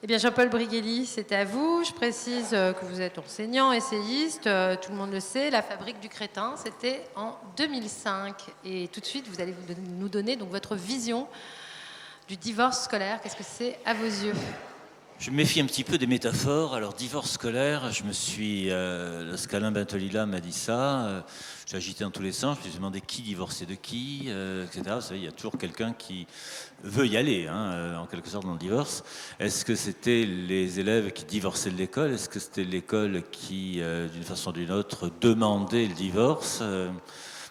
Eh bien, Jean-Paul Briguelli, c'est à vous. Je précise que vous êtes enseignant, essayiste, tout le monde le sait. La Fabrique du crétin, c'était en 2005. Et tout de suite, vous allez nous donner donc votre vision du divorce scolaire. Qu'est-ce que c'est à vos yeux? Je me méfie un petit peu des métaphores. Alors, divorce scolaire, lorsqu'Alain Bentolila m'a dit ça, j'ai agité dans tous les sens, je me suis demandé qui divorçait de qui, etc. Vous savez, il y a toujours quelqu'un qui veut y aller, en quelque sorte, dans le divorce. Est-ce que c'était les élèves qui divorçaient de l'école? Est-ce que c'était l'école qui, d'une façon ou d'une autre, demandait le divorce?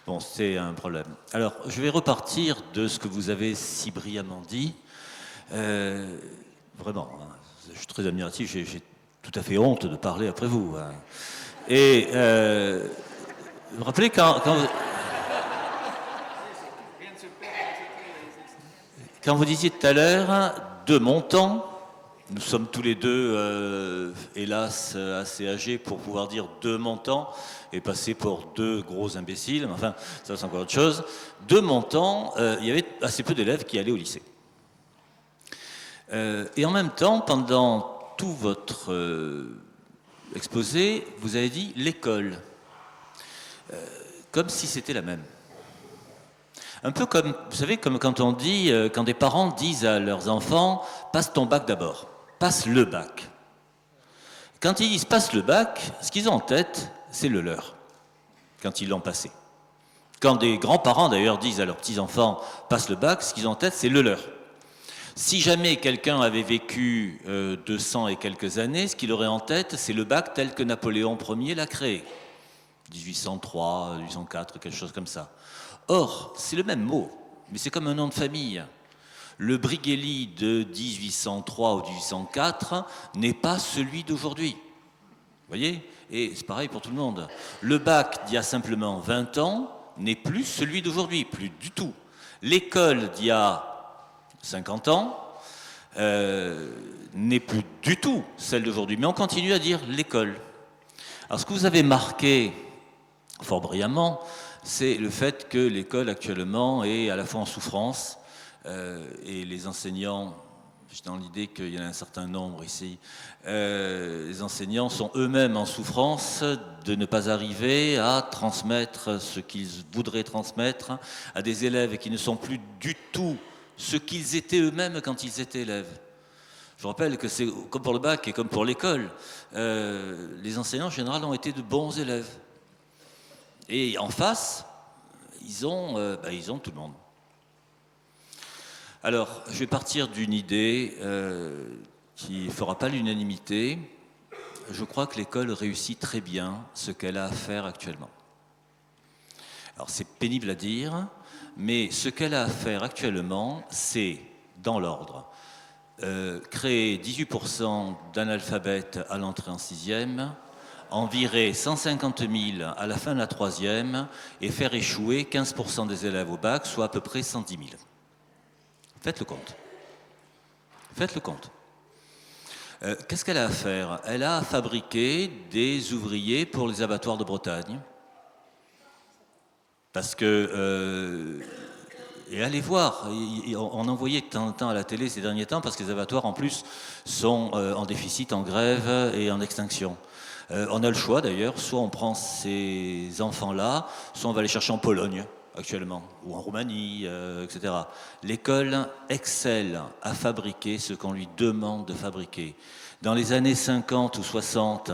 Bon, c'est un problème. Alors, je vais repartir de ce que vous avez si brillamment dit. Vraiment, je suis très admiratif, j'ai tout à fait honte de parler après vous. Et vous vous rappelez quand vous disiez tout à l'heure, de mon temps, nous sommes tous les deux, hélas, assez âgés pour pouvoir dire de mon temps et passer pour deux gros imbéciles, mais enfin, ça c'est encore autre chose. De mon temps, il y avait assez peu d'élèves qui allaient au lycée. Et en même temps, pendant tout votre exposé, vous avez dit l'école, comme si c'était la même. Un peu comme, vous savez, comme quand on dit, quand des parents disent à leurs enfants, passe ton bac d'abord, passe le bac. Quand ils disent passe le bac, ce qu'ils ont en tête, c'est le leur, quand ils l'ont passé. Quand des grands-parents d'ailleurs disent à leurs petits-enfants, passe le bac, ce qu'ils ont en tête, c'est le leur. Si jamais quelqu'un avait vécu 200 et quelques années, ce qu'il aurait en tête, c'est le bac tel que Napoléon Ier l'a créé. 1803, 1804, quelque chose comme ça. Or, c'est le même mot, mais c'est comme un nom de famille. Le Briguelli de 1803 ou 1804 n'est pas celui d'aujourd'hui. Vous voyez? Et c'est pareil pour tout le monde. Le bac d'il y a simplement 20 ans n'est plus celui d'aujourd'hui, plus du tout. L'école d'il y a 50 ans, n'est plus du tout celle d'aujourd'hui. Mais on continue à dire l'école. Alors ce que vous avez marqué fort brillamment, c'est le fait que l'école actuellement est à la fois en souffrance, et les enseignants, j'ai dans l'idée qu'il y en a un certain nombre ici, les enseignants sont eux-mêmes en souffrance de ne pas arriver à transmettre ce qu'ils voudraient transmettre à des élèves qui ne sont plus du tout ce qu'ils étaient eux-mêmes quand ils étaient élèves. Je vous rappelle que c'est comme pour le bac et comme pour l'école. Les enseignants en général ont été de bons élèves. Et en face, ils ont tout le monde. Alors, je vais partir d'une idée qui ne fera pas l'unanimité. Je crois que l'école réussit très bien ce qu'elle a à faire actuellement. Alors, c'est pénible à dire, mais ce qu'elle a à faire actuellement, c'est, dans l'ordre, créer 18% d'analphabètes à l'entrée en sixième, en virer 150 000 à la fin de la troisième et faire échouer 15% des élèves au bac, soit à peu près 110 000. Faites le compte. Faites le compte. Qu'est-ce qu'elle a à faire? Elle a à fabriquer des ouvriers pour les abattoirs de Bretagne. Parce que... et allez voir, on en voyait de temps en temps à la télé ces derniers temps, parce que les abattoirs en plus sont en déficit, en grève et en extinction. On a le choix d'ailleurs, soit on prend ces enfants-là, soit on va les chercher en Pologne actuellement, ou en Roumanie, etc. L'école excelle à fabriquer ce qu'on lui demande de fabriquer. Dans les années 50 ou 60,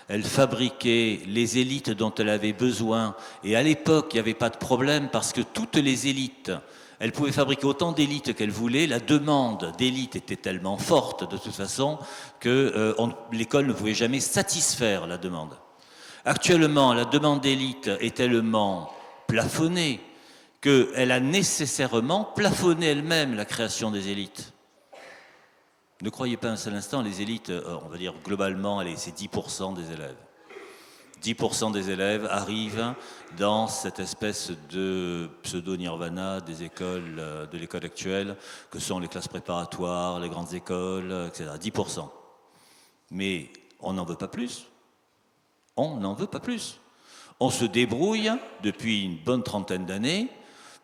elle fabriquait les élites dont elle avait besoin, et à l'époque, il n'y avait pas de problème, parce que toutes les élites, elle pouvait fabriquer autant d'élites qu'elle voulait. La demande d'élite était tellement forte, de toute façon, que l'école ne pouvait jamais satisfaire la demande. Actuellement, la demande d'élite est tellement plafonnée qu'elle a nécessairement plafonné elle-même la création des élites. Ne croyez pas un seul instant, les élites, on va dire globalement, allez, c'est 10% des élèves. 10% des élèves arrivent dans cette espèce de pseudo-nirvana des écoles, de l'école actuelle, que sont les classes préparatoires, les grandes écoles, etc. 10%. Mais on n'en veut pas plus. On n'en veut pas plus. On se débrouille depuis une bonne trentaine d'années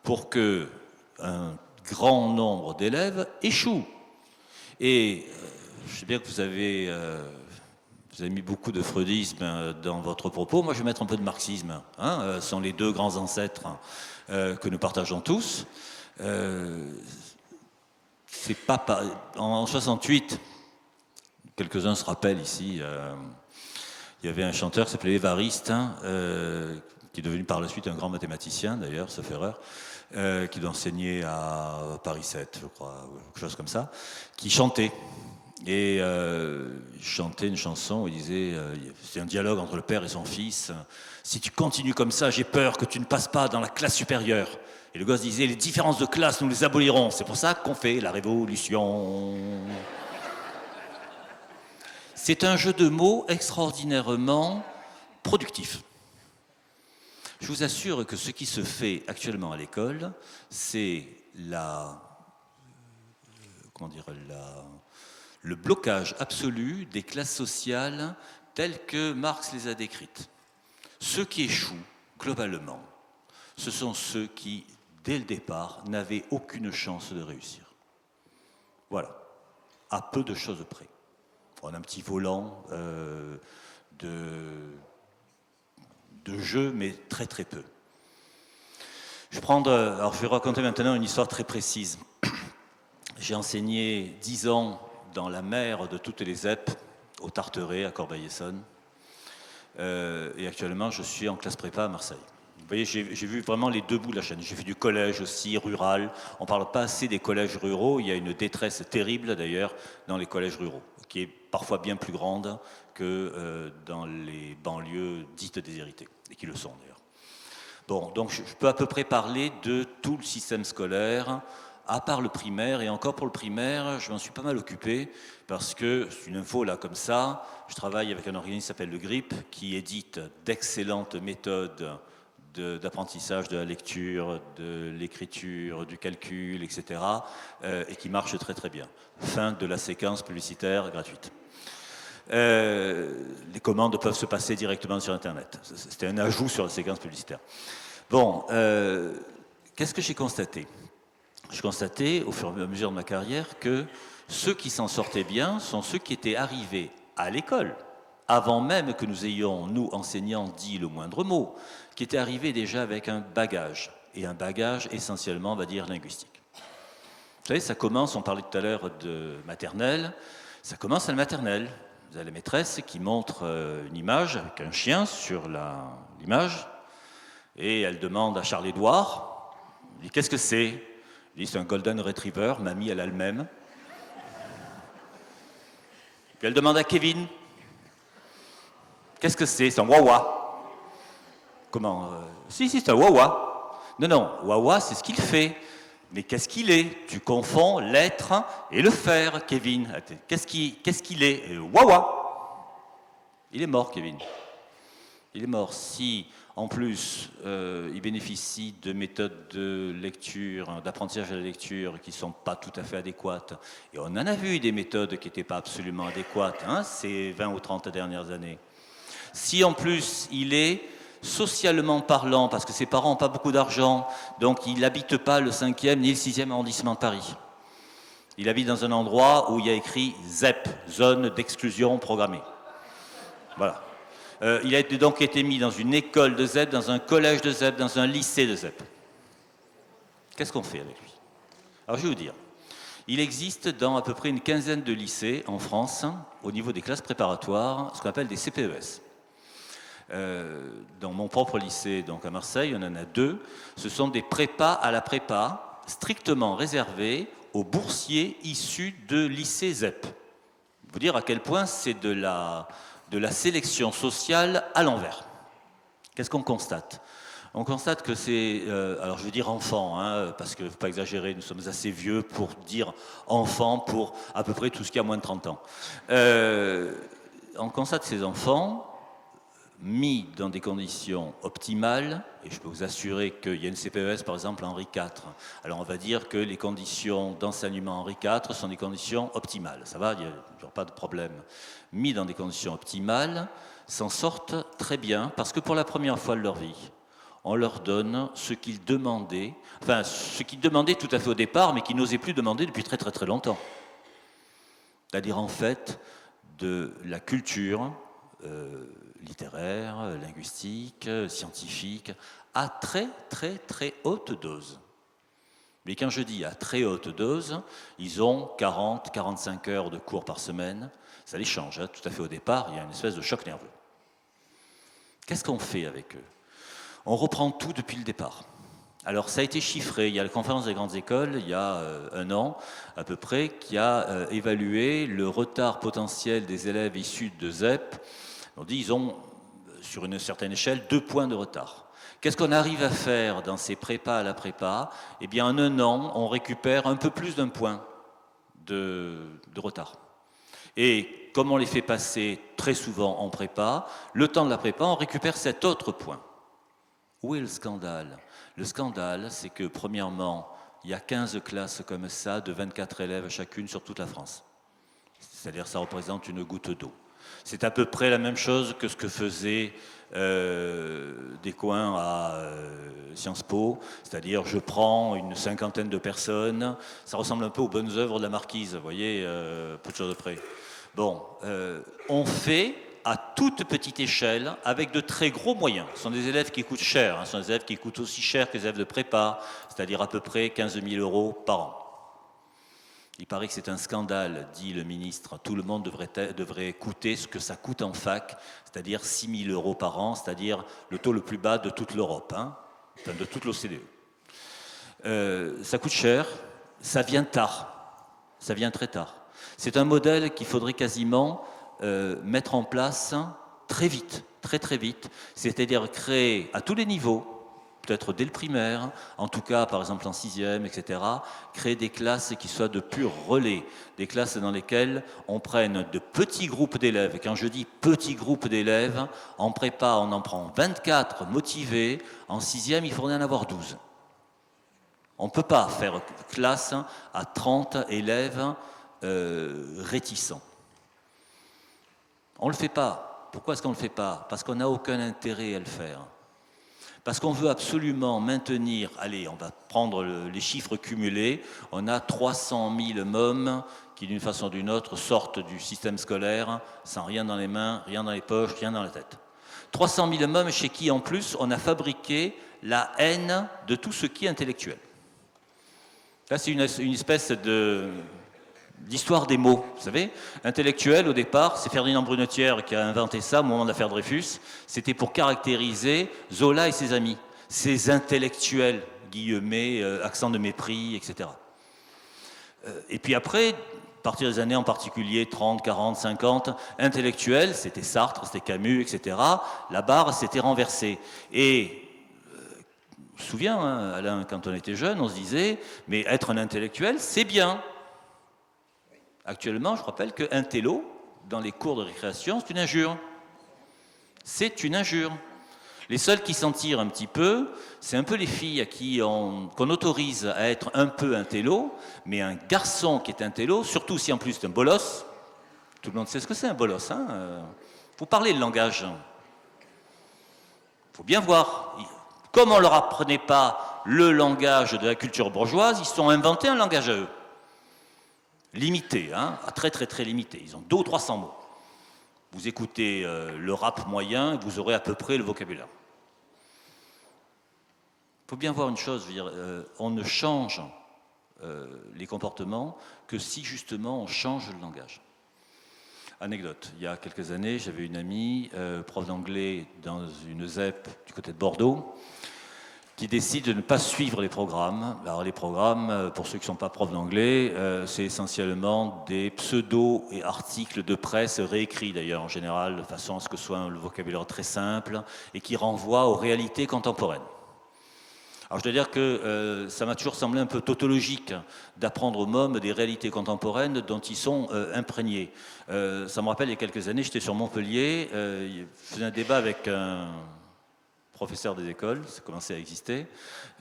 pour qu'un grand nombre d'élèves échouent. Et je sais bien que vous avez mis beaucoup de freudisme dans votre propos. Moi, je vais mettre un peu de marxisme. Ce sont les deux grands ancêtres que nous partageons tous. C'est pas en 68, quelques-uns se rappellent ici, il y avait un chanteur qui s'appelait Évariste, qui est devenu par la suite un grand mathématicien, d'ailleurs, sauf erreur, qui enseignait à Paris 7, je crois, ou quelque chose comme ça, qui chantait. Et il chantait une chanson où il disait, c'est un dialogue entre le père et son fils, si tu continues comme ça, j'ai peur que tu ne passes pas dans la classe supérieure. Et le gosse disait, les différences de classe, nous les abolirons, c'est pour ça qu'on fait la révolution. C'est un jeu de mots extraordinairement productif. Je vous assure que ce qui se fait actuellement à l'école, c'est le blocage absolu des classes sociales telles que Marx les a décrites. Ceux qui échouent, globalement, ce sont ceux qui, dès le départ, n'avaient aucune chance de réussir. Voilà, à peu de choses près. On a un petit volant de jeu, mais très très peu. Alors je vais raconter maintenant une histoire très précise. J'ai enseigné 10 ans dans la mer de toutes les ZEP, au Tarteret, à Corbeil-Essonnes. Et actuellement, je suis en classe prépa à Marseille. Vous voyez, j'ai vu vraiment les deux bouts de la chaîne. J'ai fait du collège aussi, rural. On ne parle pas assez des collèges ruraux. Il y a une détresse terrible, d'ailleurs, dans les collèges ruraux, qui est parfois bien plus grande que dans les banlieues dites déshéritées, et qui le sont, d'ailleurs. Bon, donc je peux à peu près parler de tout le système scolaire, à part le primaire, et encore pour le primaire, je m'en suis pas mal occupé, parce que, c'est une info là comme ça, je travaille avec un organisme qui s'appelle le GRIP, qui édite d'excellentes méthodes d'apprentissage de la lecture, de l'écriture, du calcul, etc., et qui marche très très bien. Fin de la séquence publicitaire gratuite. Les commandes peuvent se passer directement sur Internet. C'était un ajout sur la séquence publicitaire. Bon, qu'est-ce que j'ai constaté ? J'ai constaté, au fur et à mesure de ma carrière, que ceux qui s'en sortaient bien sont ceux qui étaient arrivés à l'école, avant même que nous ayons, nous, enseignants, dit le moindre mot, qui étaient arrivés déjà avec un bagage, et un bagage essentiellement, on va dire, linguistique. Vous savez, ça commence, on parlait tout à l'heure de maternelle, ça commence à la maternelle. Vous avez la maîtresse qui montre une image avec un chien sur l'image, et elle demande à Charles-Édouard, il dit « Qu'est-ce que c'est ?» Il dit « C'est un Golden Retriever, mamie, elle a le même. » Puis elle demande à Kevin, « Qu'est-ce que c'est ? C'est un Wawa. » Comment Si, c'est un Wawa. Non, Wawa, c'est ce qu'il fait. Mais qu'est-ce qu'il est ? Tu confonds l'être et le faire, Kevin. Qu'est-ce qu'il est ? Wawa. Il est mort, Kevin. Il est mort. Si, en plus, il bénéficie de méthodes de lecture, d'apprentissage de la lecture qui ne sont pas tout à fait adéquates, et on en a vu des méthodes qui n'étaient pas absolument adéquates ces 20 ou 30 dernières années. Si, en plus, il est socialement parlant, parce que ses parents n'ont pas beaucoup d'argent, donc il n'habite pas le 5e ni le 6e arrondissement de Paris. Il habite dans un endroit où il y a écrit ZEP, zone d'exclusion programmée. Voilà. Il a donc été mis dans une école de ZEP, dans un collège de ZEP, dans un lycée de ZEP. Qu'est-ce qu'on fait avec lui ? Alors je vais vous dire, il existe dans à peu près une quinzaine de lycées en France, au niveau des classes préparatoires, ce qu'on appelle des CPES. Dans mon propre lycée, donc à Marseille, on en a 2. Ce sont des prépas à la prépa, strictement réservés aux boursiers issus de lycées ZEP. Vous dire à quel point c'est de la sélection sociale à l'envers. Qu'est-ce qu'on constate ? On constate que c'est, alors je veux dire enfant, parce qu'il ne faut pas exagérer, nous sommes assez vieux pour dire enfant pour à peu près tout ce qui a moins de 30 ans. On constate ces enfants mis dans des conditions optimales, et je peux vous assurer qu'il y a une CPES par exemple Henri IV. Alors on va dire que les conditions d'enseignement Henri IV sont des conditions optimales, ça va, il n'y a pas de problème. Mis dans des conditions optimales, s'en sortent très bien, parce que pour la première fois de leur vie, on leur donne ce qu'ils demandaient, tout à fait au départ, mais qu'ils n'osaient plus demander depuis très très très longtemps. c'est-à-dire en fait de la culture littéraire, linguistique, scientifique, à très très très haute dose. Mais quand je dis à très haute dose, ils ont 40-45 heures de cours par semaine. Ça les change, hein, tout à fait au départ, il y a une espèce de choc nerveux. Qu'est-ce qu'on fait avec eux? On reprend tout depuis le départ. Alors ça a été chiffré, il y a la conférence des grandes écoles, il y a un an à peu près, qui a évalué le retard potentiel des élèves issus de ZEP. On dit ils ont, sur une certaine échelle, 2 points de retard. Qu'est-ce qu'on arrive à faire dans ces prépas à la prépa? Eh bien, en un an, on récupère un peu plus d'un point de retard. Et comme on les fait passer très souvent en prépa, le temps de la prépa, on récupère cet autre point. Où est le scandale? Le scandale, c'est que, premièrement, il y a 15 classes comme ça, de 24 élèves chacune sur toute la France. C'est-à-dire ça représente une goutte d'eau. C'est à peu près la même chose que ce que faisaient des coins à Sciences Po, c'est-à-dire je prends une cinquantaine de personnes, ça ressemble un peu aux bonnes œuvres de la Marquise, vous voyez, peu de choses de près. Bon, on fait à toute petite échelle avec de très gros moyens. Ce sont des élèves qui coûtent cher, ce sont des élèves qui coûtent aussi cher que les élèves de prépa, c'est-à-dire à peu près 15 000 € par an. Il paraît que c'est un scandale, dit le ministre. Tout le monde devrait coûter ce que ça coûte en fac, c'est-à-dire 6 000 € par an, c'est-à-dire le taux le plus bas de toute l'Europe, hein, enfin de toute l'OCDE. Ça coûte cher, ça vient tard, ça vient très tard. C'est un modèle qu'il faudrait quasiment mettre en place très vite, très très vite, c'est-à-dire créer à tous les niveaux, peut-être dès le primaire, en tout cas par exemple en 6e, etc., créer des classes qui soient de pur relais, des classes dans lesquelles on prenne de petits groupes d'élèves. Et quand je dis petits groupes d'élèves, en prépa on en prend 24 motivés, en 6e il faudrait en avoir 12. On ne peut pas faire classe à 30 élèves réticents. On ne le fait pas. Pourquoi est-ce qu'on ne le fait pas? Parce qu'on n'a aucun intérêt à le faire. Parce qu'on veut absolument maintenir, allez, on va prendre les chiffres cumulés, on a 300 000 mômes qui d'une façon ou d'une autre sortent du système scolaire sans rien dans les mains, rien dans les poches, rien dans la tête. 300 000 mômes chez qui en plus on a fabriqué la haine de tout ce qui est intellectuel. Là c'est une espèce d'histoire des mots, vous savez. Intellectuel, au départ, c'est Ferdinand Brunetière qui a inventé ça au moment de l'affaire Dreyfus. C'était pour caractériser Zola et ses amis, ces intellectuels, guillemets, accent de mépris, etc. Et puis après, à partir des années en particulier 30, 40, 50, intellectuels, c'était Sartre, c'était Camus, etc. La barre s'était renversée. Et je me souviens, hein, Alain, quand on était jeune, on se disait, mais être un intellectuel, c'est bien. Actuellement, je rappelle qu'un télo, dans les cours de récréation, c'est une injure. C'est une injure. Les seuls qui s'en tirent un petit peu, c'est un peu les filles à qui qu'on autorise à être un peu un télo, mais un garçon qui est un télo, surtout si en plus c'est un bolos, tout le monde sait ce que c'est un bolos, hein, faut parler le langage. Il faut bien voir. Comme on ne leur apprenait pas le langage de la culture bourgeoise, ils se sont inventés un langage à eux. Limité, hein, très très très limité. Ils ont 200 ou 300 mots. Vous écoutez le rap moyen, vous aurez à peu près le vocabulaire. Il faut bien voir une chose, on ne change les comportements que si justement on change le langage. Anecdote, il y a quelques années, j'avais une amie, prof d'anglais dans une ZEP du côté de Bordeaux, qui décide de ne pas suivre les programmes. Alors les programmes, pour ceux qui ne sont pas profs d'anglais, c'est essentiellement des pseudos et articles de presse réécrits d'ailleurs en général, de façon à ce que ce soit le vocabulaire très simple et qui renvoie aux réalités contemporaines. Alors je dois dire que ça m'a toujours semblé un peu tautologique d'apprendre aux mômes des réalités contemporaines dont ils sont imprégnés. Ça me rappelle il y a quelques années, j'étais sur Montpellier, je faisais un débat avec un professeur des écoles, ça commençait à exister,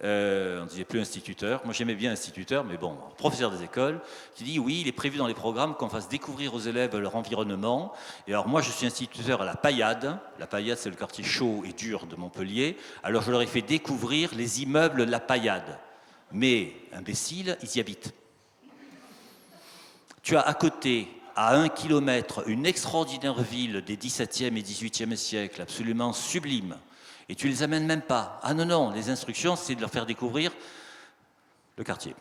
on ne disait plus instituteur, moi j'aimais bien instituteur, mais bon, professeur des écoles, qui dit oui, il est prévu dans les programmes qu'on fasse découvrir aux élèves leur environnement, et alors moi je suis instituteur à la Paillade c'est le quartier chaud et dur de Montpellier, alors je leur ai fait découvrir les immeubles de la Paillade, mais imbéciles, ils y habitent. Tu as à côté, à 1 kilomètre une extraordinaire ville des XVIIe et XVIIIe siècles, absolument sublime, et tu les amènes même pas. Ah non, non, les instructions, c'est de leur faire découvrir le quartier.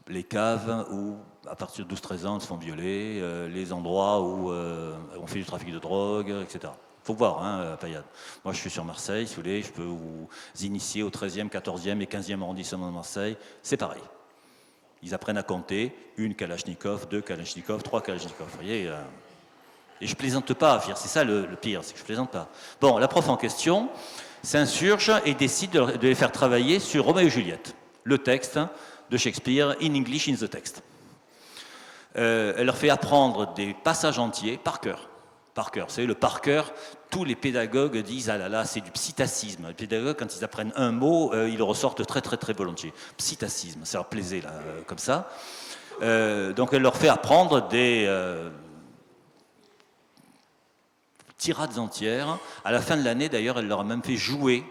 Les caves où, à partir de 12-13 ans, ils se font violer, les endroits où on fait du trafic de drogue, etc. Faut voir, hein, à Payade. Moi, je suis sur Marseille, si vous voulez, je peux vous initier au 13e, 14e et 15e arrondissement de Marseille. C'est pareil. Ils apprennent à compter, 1 Kalachnikov, 2 Kalachnikov, 3 Kalachnikov. Vous voyez, et je plaisante pas, c'est ça le pire, c'est que je plaisante pas. Bon, la prof en question s'insurge et décide de les faire travailler sur Roméo et Juliette, le texte de Shakespeare, in English in the text. Elle leur fait apprendre des passages entiers par cœur. Par cœur. Vous savez, le par cœur, tous les pédagogues disent ah là là, c'est du psittacisme. Les pédagogues, quand ils apprennent un mot, ils le ressortent très très très volontiers. Psittacisme, ça leur plaisait là, comme ça. Donc elle leur fait apprendre des tirades entières. À la fin de l'année, d'ailleurs, elle leur a même fait jouer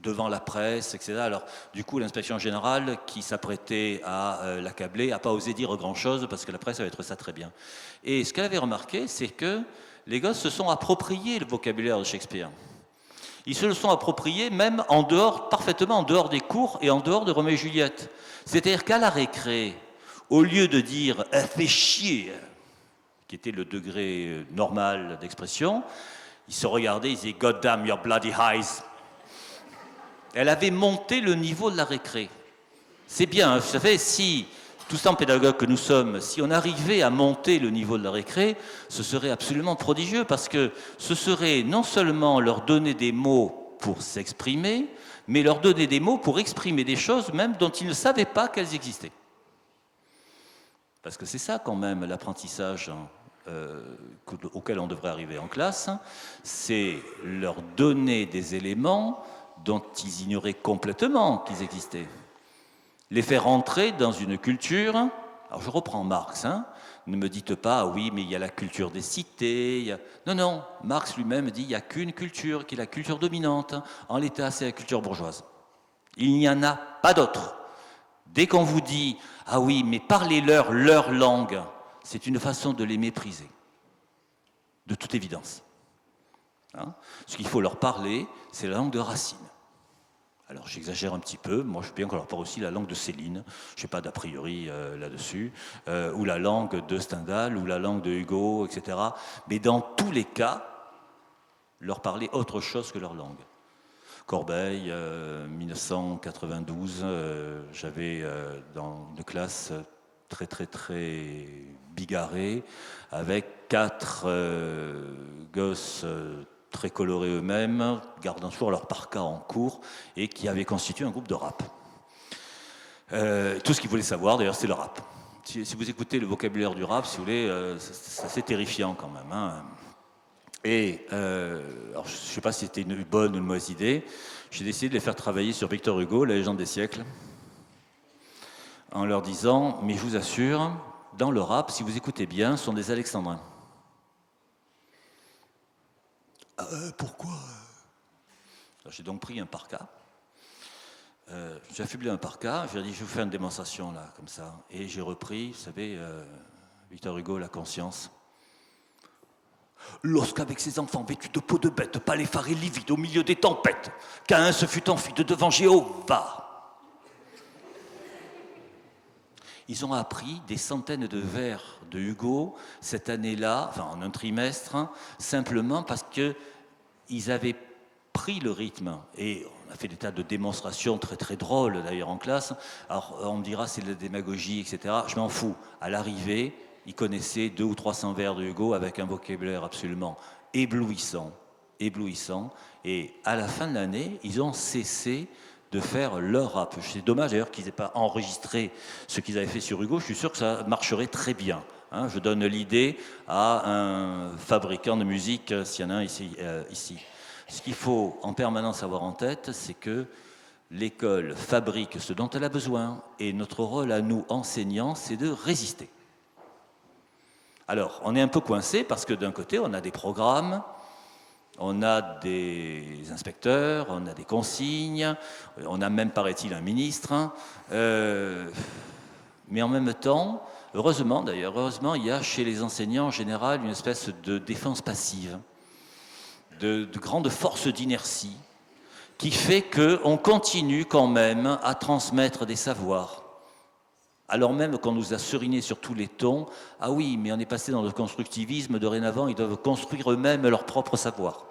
devant la presse, etc. Alors, du coup, l'inspection générale, qui s'apprêtait à l'accabler, n'a pas osé dire grand-chose parce que la presse avait trouvé ça très bien. Et ce qu'elle avait remarqué, c'est que les gosses se sont appropriés le vocabulaire de Shakespeare. Ils se le sont appropriés même en dehors, parfaitement en dehors des cours et en dehors de Roméo et Juliette. C'est-à-dire qu'à la récré, au lieu de dire « fait chier », qui était le degré normal d'expression, ils se regardaient, ils disaient « God damn your bloody eyes ». Elle avait monté le niveau de la récré. C'est bien, vous savez, si, tout ça en pédagogue que nous sommes, si on arrivait à monter le niveau de la récré, ce serait absolument prodigieux, parce que ce serait non seulement leur donner des mots pour s'exprimer, mais leur donner des mots pour exprimer des choses même dont ils ne savaient pas qu'elles existaient. Parce que c'est ça quand même l'apprentissage auquel on devrait arriver en classe, c'est leur donner des éléments dont ils ignoraient complètement qu'ils existaient. Les faire entrer dans une culture. Alors je reprends Marx, hein, ne me dites pas, oui, mais il y a la culture des cités. Non, non, Marx lui-même dit, il n'y a qu'une culture, qui est la culture dominante. En l'état, c'est la culture bourgeoise. Il n'y en a pas d'autre. Dès qu'on vous dit, ah oui, mais parlez-leur leur langue, c'est une façon de les mépriser, de toute évidence. Hein, ce qu'il faut leur parler, c'est la langue de Racine. Alors j'exagère un petit peu, moi je veux bien qu'on leur parle aussi la langue de Céline, je n'ai pas d'a priori là-dessus, ou la langue de Stendhal, ou la langue de Hugo, etc. Mais dans tous les cas, leur parler autre chose que leur langue. Corbeil, 1992, j'avais dans une classe très très très bigarrée, avec 4 gosses très colorés eux-mêmes, gardant toujours leur parka en cours, et qui avaient constitué un groupe de rap. Tout ce qu'ils voulaient savoir, d'ailleurs, c'est le rap. Si vous écoutez le vocabulaire du rap, si vous voulez, c'est assez terrifiant quand même. Hein. Et, alors, je ne sais pas si c'était une bonne ou une mauvaise idée, j'ai décidé de les faire travailler sur Victor Hugo, la légende des siècles, en leur disant, mais je vous assure, dans le rap, si vous écoutez bien, ce sont des alexandrins. Pourquoi? J'ai donc pris un parka. J'ai affublé un parka. J'ai dit, je vais vous faire une démonstration là, comme ça. Et j'ai repris, vous savez, Victor Hugo, La conscience. Lorsqu'avec ses enfants vêtus de peau de bête, pas l'effaré livide au milieu des tempêtes, Caïn se fut enfui de devant Jéhovah. Ils ont appris des centaines de vers de Hugo cette année-là, enfin en un trimestre, hein, simplement parce qu'ils avaient pris le rythme. Et on a fait des tas de démonstrations très très drôles d'ailleurs en classe. Alors on me dira c'est de la démagogie, etc. Je m'en fous. À l'arrivée, ils connaissaient 200 ou 300 vers de Hugo avec un vocabulaire absolument éblouissant. Éblouissant. Et à la fin de l'année, ils ont cessé de faire leur rap. C'est dommage d'ailleurs qu'ils n'aient pas enregistré ce qu'ils avaient fait sur Hugo. Je suis sûr que ça marcherait très bien. Hein, je donne l'idée à un fabricant de musique, s'il y en a un ici. Ce qu'il faut en permanence avoir en tête, c'est que l'école fabrique ce dont elle a besoin. Et notre rôle à nous, enseignants, c'est de résister. Alors, on est un peu coincé parce que d'un côté, on a des programmes, on a des inspecteurs, on a des consignes, on a même, paraît-il, un ministre. Mais en même temps, Heureusement d'ailleurs, heureusement, il y a chez les enseignants en général une espèce de défense passive, de grande force d'inertie, qui fait qu'on continue quand même à transmettre des savoirs. Alors même qu'on nous a seriné sur tous les tons, ah oui, mais on est passé dans le constructivisme, dorénavant, ils doivent construire eux-mêmes leur propre savoir.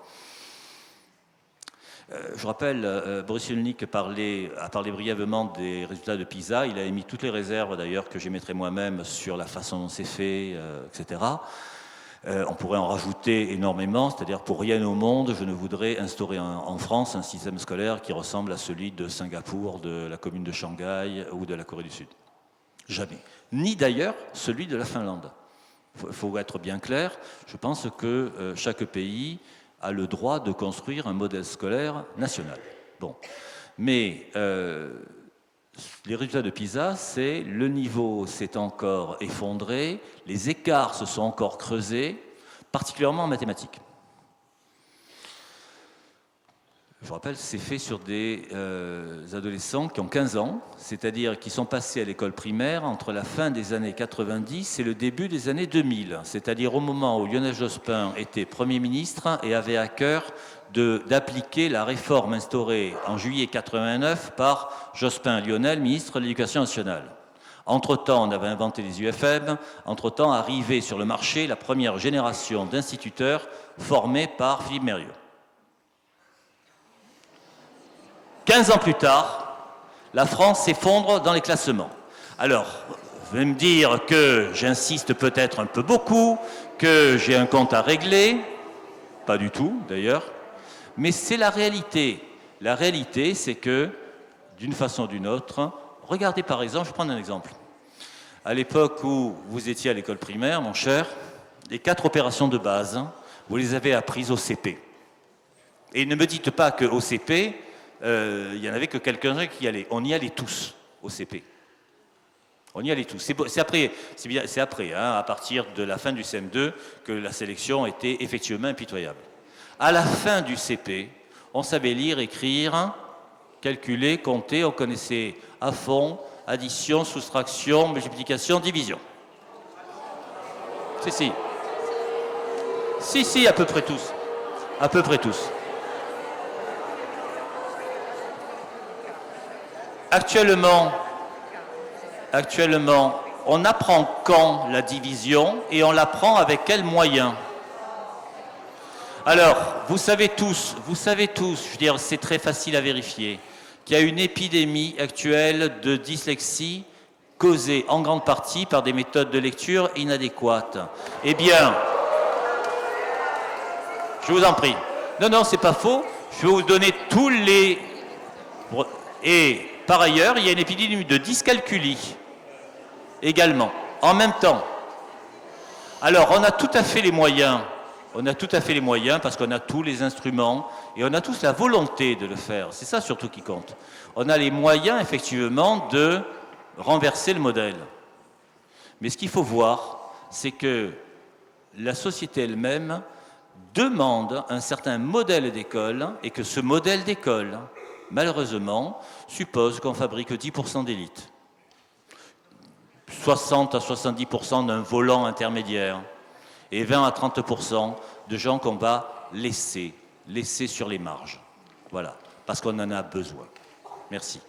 Je rappelle, Boris Cyrulnik a parlé brièvement des résultats de PISA. Il a émis toutes les réserves, d'ailleurs, que j'émettrai moi-même sur la façon dont c'est fait, etc. On pourrait en rajouter énormément, c'est-à-dire pour rien au monde, je ne voudrais instaurer en France un système scolaire qui ressemble à celui de Singapour, de la commune de Shanghai ou de la Corée du Sud. Jamais. Ni d'ailleurs celui de la Finlande. Il faut être bien clair, je pense que chaque pays a le droit de construire un modèle scolaire national. Bon. Mais les résultats de PISA, c'est le niveau s'est encore effondré, les écarts se sont encore creusés, particulièrement en mathématiques. Je vous rappelle, c'est fait sur des adolescents qui ont 15 ans, c'est-à-dire qui sont passés à l'école primaire entre la fin des années 90 et le début des années 2000, c'est-à-dire au moment où Lionel Jospin était Premier ministre et avait à cœur d'appliquer la réforme instaurée en juillet 89 par Jospin-Lionel, ministre de l'Éducation nationale. Entre-temps, on avait inventé les UFM, entre-temps, arrivait sur le marché la première génération d'instituteurs formés par Philippe Mérieux. 15 ans plus tard, la France s'effondre dans les classements. Alors, vous allez me dire que j'insiste peut-être un peu beaucoup, que j'ai un compte à régler, pas du tout d'ailleurs, mais c'est la réalité. La réalité, c'est que, d'une façon ou d'une autre, regardez par exemple, je vais prendre un exemple. À l'époque où vous étiez à l'école primaire, mon cher, les 4 opérations de base, vous les avez apprises au CP. Et ne me dites pas qu'au CP, il n'y en avait que quelques-uns qui y allaient. On y allait tous au CP. On y allait tous. C'est après, hein, à partir de la fin du CM2, que la sélection était effectivement impitoyable. À la fin du CP, on savait lire, écrire, calculer, compter, on connaissait à fond addition, soustraction, multiplication, division. Si, à peu près tous. À peu près tous. Actuellement, on apprend quand la division et on l'apprend avec quels moyens? Alors, vous savez tous, je veux dire, c'est très facile à vérifier, qu'il y a une épidémie actuelle de dyslexie causée en grande partie par des méthodes de lecture inadéquates. Eh bien, je vous en prie. Non, c'est pas faux. Je vais vous donner tous les... Et par ailleurs, il y a une épidémie de dyscalculie également, en même temps. Alors, on a tout à fait les moyens. Parce qu'on a tous les instruments et on a tous la volonté de le faire. C'est ça surtout qui compte. On a les moyens, effectivement, de renverser le modèle. Mais ce qu'il faut voir, c'est que la société elle-même demande un certain modèle d'école et que ce modèle d'école, malheureusement, suppose qu'on fabrique 10% d'élite, 60 à 70% d'un volant intermédiaire et 20 à 30% de gens qu'on va laisser sur les marges. Voilà, parce qu'on en a besoin. Merci.